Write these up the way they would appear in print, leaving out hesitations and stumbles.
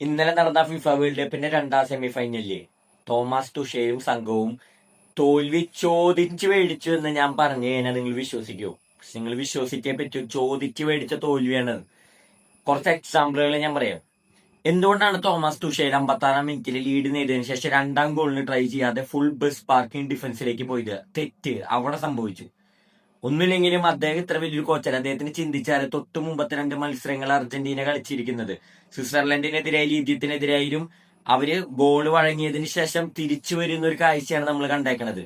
ഇന്നലെ നടന്ന FIFA world കപ്പിന്റെ രണ്ടാം സെമിഫൈനലില് തോമസ് തുഷേയും സംഘവും തോൽവി ചോദിച്ചു മേടിച്ചു എന്ന് ഞാൻ പറഞ്ഞു കഴിഞ്ഞാൽ നിങ്ങൾ വിശ്വസിക്കുമോ? നിങ്ങൾ വിശ്വസിച്ചേ പറ്റൂ. ചോദിച്ചു മേടിച്ച തോൽവിയാണ്. കുറച്ച് എക്സാമ്പിളുകൾ ഞാൻ പറയാം. എന്തുകൊണ്ടാണ് തോമസ് തുഷേൽ 56-ാം മിനിറ്റിൽ ലീഡ് നേടിയതിനു ശേഷം രണ്ടാം ഗോളിന് ട്രൈ ചെയ്യാതെ ഫുൾ ബസ് പാർക്കിംഗ് ഡിഫൻസിലേക്ക് പോയത്? തെറ്റ് അവിടെ സംഭവിച്ചു. ഒന്നുമില്ലെങ്കിലും അദ്ദേഹം ഇത്ര വലിയൊരു കോച്ചല്ല. അദ്ദേഹത്തിന് ചിന്തിച്ചാൽ തൊട്ട് മുമ്പത്തെ 2 മത്സരങ്ങൾ അർജന്റീന കളിച്ചിരിക്കുന്നത് സ്വിറ്റ്സർലൻഡിനെതിരായാലും ഈജിപ്തിനെതിരായാലും അവര് ഗോള് വഴങ്ങിയതിനു ശേഷം തിരിച്ചു വരുന്ന ഒരു കാഴ്ചയാണ് നമ്മൾ കണ്ടേക്കണത്.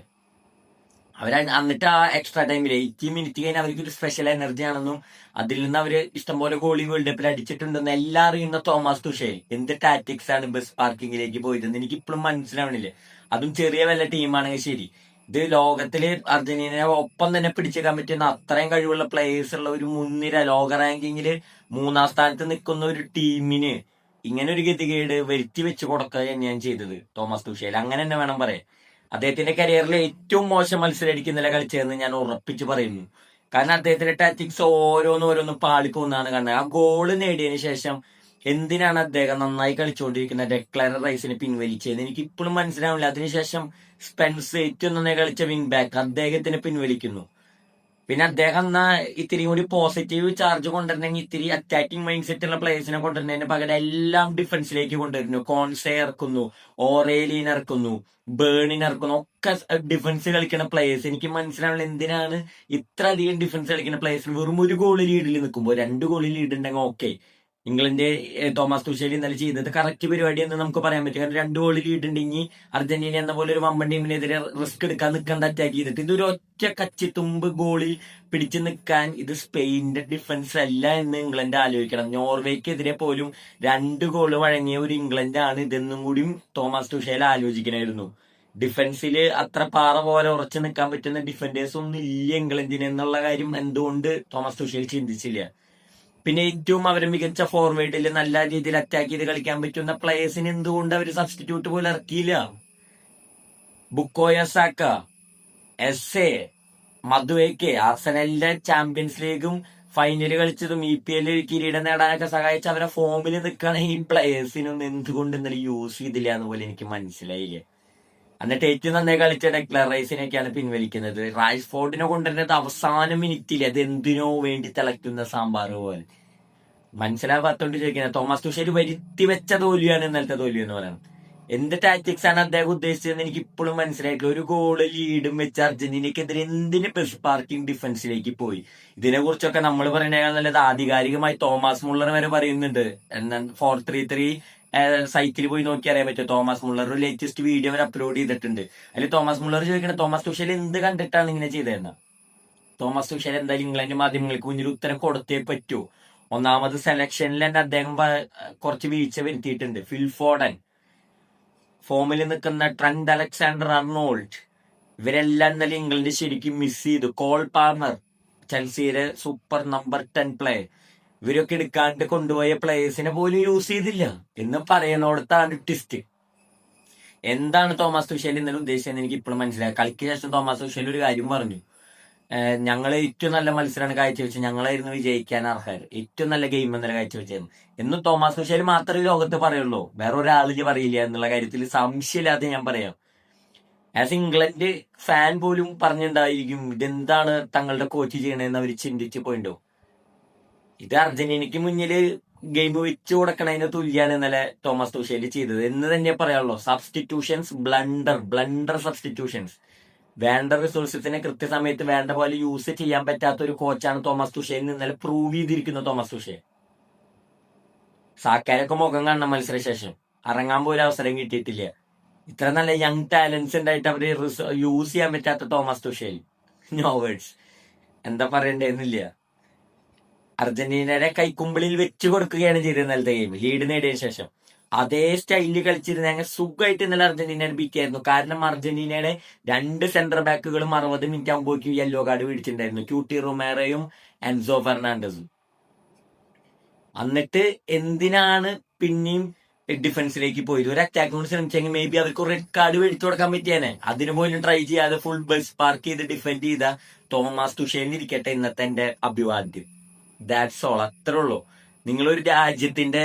എന്നിട്ട് ആ എക്സ്ട്രാ ടൈമിൽ 80 മിനിറ്റ് കഴിഞ്ഞാൽ അവർക്ക് ഒരു സ്പെഷ്യൽ എനർജി ആണെന്നും അതിൽ നിന്ന് അവര് ഇഷ്ടംപോലെ ഗോളി വേൾഡ് കപ്പിൽ അടിച്ചിട്ടുണ്ടെന്ന് എല്ലാം അറിയുന്ന തോമസ് തുഷേൽ എന്ത് ടാറ്റിക്സ് ആണ് ബസ് പാർക്കിങ്ങിലേക്ക് പോയതെന്ന് എനിക്ക് ഇപ്പോഴും മനസ്സിലാവണില്ല. അതും ചെറിയ വല്ല ടീമാണെങ്കിൽ ശരി. ഇത് ലോകത്തില് അർജന്റീനയെ ഒപ്പം തന്നെ പിടിച്ചേക്കാൻ പറ്റുന്ന അത്രയും കഴിവുള്ള പ്ലേയേഴ്സ് ഉള്ള ഒരു മുൻനിര ലോക റാങ്കിങ്ങില് 3-ാം സ്ഥാനത്ത് നിൽക്കുന്ന ഒരു ടീമിന് ഇങ്ങനെ ഒരു ഗതികേട് വരുത്തി വെച്ച് കൊടുക്കുക തന്നെയാണ് ചെയ്തത് തോമസ് തുഷേൽ. അങ്ങനെ തന്നെ വേണം പറയാൻ. അദ്ദേഹത്തിന്റെ കരിയറിലെ ഏറ്റവും മോശം മത്സരമായിരിക്കും ഇന്നലെ കളിച്ചതെന്ന് ഞാൻ ഉറപ്പിച്ച് പറയുന്നു. കാരണം അദ്ദേഹത്തിന്റെ ടാറ്റിക്സ് ഓരോന്നോരോന്നും പാളിപ്പോകുന്നതാണ് കാണുന്നത്. ആ ഗോള് നേടിയതിനു ശേഷം എന്തിനാണ് അദ്ദേഹം നന്നായി കളിച്ചുകൊണ്ടിരിക്കുന്ന ഡെക്ലൻ റൈസിനെ പിൻവലിച്ചത് എനിക്ക് ഇപ്പോഴും മനസ്സിലാവില്ല. അതിനുശേഷം സ്പെൻസ് ഏറ്റവും നന്നായി കളിച്ച വിങ് ബാക്ക് അദ്ദേഹത്തിനെ പിൻവലിക്കുന്നു. പിന്നെ അദ്ദേഹം എന്നാ ഇത്തിരി കൂടി പോസിറ്റീവ് ചാർജ് കൊണ്ടുവരണമെങ്കിൽ ഇത്തിരി അറ്റാക്കിംഗ് മൈൻഡ് സെറ്റ് ഉള്ള പ്ലേയേഴ്സിനെ കൊണ്ടുവരുന്നതിന് പകരം എല്ലാം ഡിഫൻസിലേക്ക് കൊണ്ടുവരുന്നു. കോൺസെ ഇറക്കുന്നു, ഓറേലിനെ ഇറക്കുന്നു, ബേണിനെ ഇറക്കുന്നു. ഒക്കെ ഡിഫൻസ് കളിക്കുന്ന പ്ലേയേഴ്സ്. എനിക്ക് മനസ്സിലാവില്ല എന്തിനാണ് ഇത്ര അധികം ഡിഫൻസ് കളിക്കുന്ന പ്ലേയേഴ്സിന് വെറും ഒരു ഗോള് ലീഡിൽ നിൽക്കുമ്പോൾ 2 ഗോള് ലീഡ് ഉണ്ടെങ്കിൽ ഓക്കെ. ഇംഗ്ലണ്ട് തോമസ് തുഷേൽ ഇന്നലെ ചെയ്തത് കറക്റ്റ് പരിപാടി എന്ന് നമുക്ക് പറയാൻ പറ്റും. കാരണം 2 ഗോള് ലീഡ് ഉണ്ടെങ്കിൽ അർജന്റീന എന്ന പോലെ ഒരു വമ്പൻ ടീമിനെതിരെ റിസ്ക് എടുക്കാൻ നിൽക്കേണ്ട അറ്റാക്ക് ചെയ്തിട്ട് ഇതൊരു ഒറ്റ കച്ചിത്തുമ്പ് ഗോളിൽ പിടിച്ചു നിൽക്കാൻ ഇത് സ്പെയിനിന്റെ ഡിഫൻസ് അല്ല എന്ന് ഇംഗ്ലണ്ട് ആലോചിക്കണം. നോർവേക്കെതിരെ പോലും 2 ഗോള് വഴങ്ങിയ ഒരു ഇംഗ്ലണ്ട് ആണ് ഇതെന്നും കൂടിയും തോമസ് തുഷേൽ ആലോചിക്കണമായിരുന്നു. ഡിഫൻസിൽ അത്ര പാറ പോലെ ഉറച്ചു നിൽക്കാൻ പറ്റുന്ന ഡിഫൻഡേഴ്സ് ഒന്നും ഇല്ല ഇംഗ്ലണ്ടിന് എന്നുള്ള കാര്യം എന്തുകൊണ്ട് തോമസ് തുഷേൽ ചിന്തിച്ചില്ല? പിന്നെ ഏറ്റവും അവരെ മികച്ച ഫോർവേഡിൽ നല്ല രീതിയിൽ അറ്റാക്ക് ചെയ്ത് കളിക്കാൻ പറ്റുന്ന പ്ലേയേഴ്സിന് എന്തുകൊണ്ട് അവർ സബ്സ്റ്റിറ്റ്യൂട്ട് പോലും ഇറക്കിയില്ല? Bukoya Saka, S A, മധുവയ്ക്ക് ആർസനലിന്റെ champions ലീഗും ഫൈനല് കളിച്ചതും EPL കിരീടം നേടാനൊക്കെ സഹായിച്ച അവരെ ഫോമിൽ നിൽക്കുകയാണ്. ഈ പ്ലേയേഴ്സിനൊന്നും എന്തുകൊണ്ട് ഇന്നലെ യൂസ് ചെയ്തില്ല എന്ന് പോലെ എനിക്ക് മനസ്സിലായില്ലേ. എന്നിട്ട് ഏറ്റവും നന്നായി കളിച്ച ഡെക്ലൻ റൈസിനെയൊക്കെയാണ് പിൻവലിക്കുന്നത്. റാഷ്ഫോർഡിനെ കൊണ്ടുവരുന്നത് അവസാന മിനിറ്റിൽ അത് എന്തിനോ വേണ്ടി തിളയ്ക്കുന്ന സാമ്പാർ പോലെ. മനസ്സിലാവാത്തോണ്ട് ചോദിക്കുന്നത് തോമസ് തുഷേൽ വരുത്തി വെച്ച തോൽവിയാണ് ഇന്നലത്തെ തോൽവി എന്ന് പറയുന്നത്. എന്ത് ടാറ്റിക്സ് ആണ് അദ്ദേഹം ഉദ്ദേശിച്ചതെന്ന് എനിക്ക് ഇപ്പോഴും മനസ്സിലായിട്ടില്ല. ഒരു ഗോള് ലീഡും വെച്ച് അർജന്റീനക്കെതിരെ എന്തിന് ബസ് പാർക്കിംഗ് ഡിഫൻസിലേക്ക് പോയി? ഇതിനെ കുറിച്ചൊക്കെ നമ്മൾ പറയുന്നതിനേക്കാൾ നല്ലത് ആധികാരികമായി തോമസ് മുള്ളർ വരെ പറയുന്നുണ്ട്. 4-3-3 സൈറ്റിൽ പോയി നോക്കി അറിയാൻ പറ്റും. തോമസ് മുള്ളർ ഒരു ലേറ്റസ്റ്റ് വീഡിയോ അവർ അപ്ലോഡ് ചെയ്തിട്ടുണ്ട്. അതിൽ തോമസ് മുള്ളർ ചോദിക്കണം തോമസ് തുഷേൽ എന്ത് കണ്ടിട്ടാണ് ഇങ്ങനെ ചെയ്തതെന്ന്. തോമസ് തുഷേൽ എന്തായാലും ഇംഗ്ലണ്ട് മാധ്യമങ്ങൾക്ക് മുന്നിൽ ഉത്തരം കൊടുത്തേ പറ്റൂ. ഒന്നാമത് സെലക്ഷനിൽ തന്നെ അദ്ദേഹം കുറച്ച് വീഴ്ച വരുത്തിയിട്ടുണ്ട്. ഫിൽ ഫോഡൻ, ഫോമിൽ നിൽക്കുന്ന ട്രെന്റ് അലക്സാണ്ടർ അർണോൾഡ്, ഇവരെല്ലാം ഇന്നലെ ഇംഗ്ലണ്ട് ശരിക്കും മിസ് ചെയ്തു. കോൾ പാമർ, ചെൽസിയിലെ സൂപ്പർ നമ്പർ 10 പ്ലെയർ, ഇവരൊക്കെ എടുക്കാണ്ട് കൊണ്ടുപോയ പ്ലേയേഴ്സിനെ പോലും യൂസ് ചെയ്തില്ല എന്ന് പറയണോടത്താണ് ട്വിസ്റ്റ്. എന്താണ് തോമസ് തുഷേൽ ഇന്നലെ ഉദ്ദേശിച്ചതെന്ന് എനിക്ക് ഇപ്പോഴും മനസ്സിലായി. കളിക്ക് ശേഷം തോമസ് തുഷേൽ ഒരു കാര്യം പറഞ്ഞു. ഞങ്ങൾ ഏറ്റവും നല്ല മത്സരമാണ് കാഴ്ചവെച്ചത്, ഞങ്ങളായിരുന്നു വിജയിക്കാൻ അർഹർ, ഏറ്റവും നല്ല ഗെയിം എന്നല്ല കാഴ്ചവെച്ചത് എന്നും തോമസ് തുഷേൽ മാത്രമേ ലോകത്ത് പറയുള്ളൂ, വേറെ ഒരാളിന് പറയില്ല എന്നുള്ള കാര്യത്തിൽ സംശയമില്ലാതെ ഞാൻ പറയാം. ആസ് ഇംഗ്ലണ്ട് ഫാൻ പോലും പറഞ്ഞിട്ടുണ്ടായിരിക്കും ഇതെന്താണ് തങ്ങളുടെ കോച്ച് ചെയ്യണതെന്ന് അവർ ചിന്തിച്ചു പോയിണ്ടോ. ഇത് അർജന്റീനയ്ക്ക് മുന്നിൽ ഗെയിം വെച്ച് കൊടുക്കണതിന് തുല്യാണ് ഇന്നലെ തോമസ് തുഷേൽ ചെയ്തത് എന്ന് തന്നെ പറയാനുള്ളൂ. Substitutions blunder substitutions. വേണ്ട റിസോഴ്സസിനെ കൃത്യസമയത്ത് വേണ്ട പോലെ യൂസ് ചെയ്യാൻ പറ്റാത്ത ഒരു കോച്ചാണ് തോമസ് തുഷേൽ ഇന്നലെ പ്രൂവ് ചെയ്തിരിക്കുന്നത്. തോമസ് തുഷേൽ സാക്കാരൊക്കെ മുഖം കാണണം മത്സരശേഷം, ഇറങ്ങാൻ പോലും അവസരം കിട്ടിയിട്ടില്ല. ഇത്ര നല്ല യങ് ടാലൻസ് ഉണ്ടായിട്ട് അവര് യൂസ് ചെയ്യാൻ പറ്റാത്ത തോമസ് തുഷേൽ, നോ വേർഡ്സ്, എന്താ പറയണ്ടെന്നില്ല. അർജന്റീനയുടെ കൈക്കുമ്പിളിൽ വെച്ചു കൊടുക്കുകയാണ് ചെയ്തത് ഇന്നലത്തെ ഗെയിം ലീഡ് നേടിയതിനു ശേഷം. അതേ സ്റ്റൈലിൽ കളിച്ചിരുന്നെങ്കിൽ സുഖമായിട്ട് ഇന്നലെ അർജന്റീനയെ ബീറ്റായിരുന്നു. കാരണം അർജന്റീനയുടെ 2 സെന്റർ ബാക്കുകളും 60 മിനിറ്റ് ആകുമ്പോഴേക്കും യെല്ലോ കാർഡ് പിടിച്ചിട്ടുണ്ടായിരുന്നു, ക്യൂട്ടി റൊമേറോയും എൻസോ ഫെർണാണ്ടസും. എന്നിട്ട് എന്തിനാണ് പിന്നെയും ഡിഫൻസിലേക്ക് പോയത്? ഒരു അറ്റാക്ക് കൊണ്ട് ശ്രമിച്ചെങ്കിൽ മേ ബി അവർക്ക് റെഡ് കാർഡ് മേടിച്ചു കൊടുക്കാൻ പറ്റിയാനെ. അതിന് പോലും ട്രൈ ചെയ്യാതെ ഫുൾ ബസ് പാർക്ക് ചെയ്ത് ഡിഫെൻഡ് ചെയ്ത തോമസ് തുഷേലിന് ഇരിക്കട്ടെ ഇന്നത്തെ എന്റെ അഭിവാദ്യം. ദാറ്റ്സ് ഓൾ, അത്രേ ഉള്ളൂ. നിങ്ങളൊരു രാജ്യത്തിന്റെ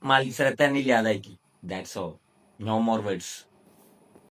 മത്സരത്തെ തന്നെ ഇല്ലാതാക്കി. That's all. No more words.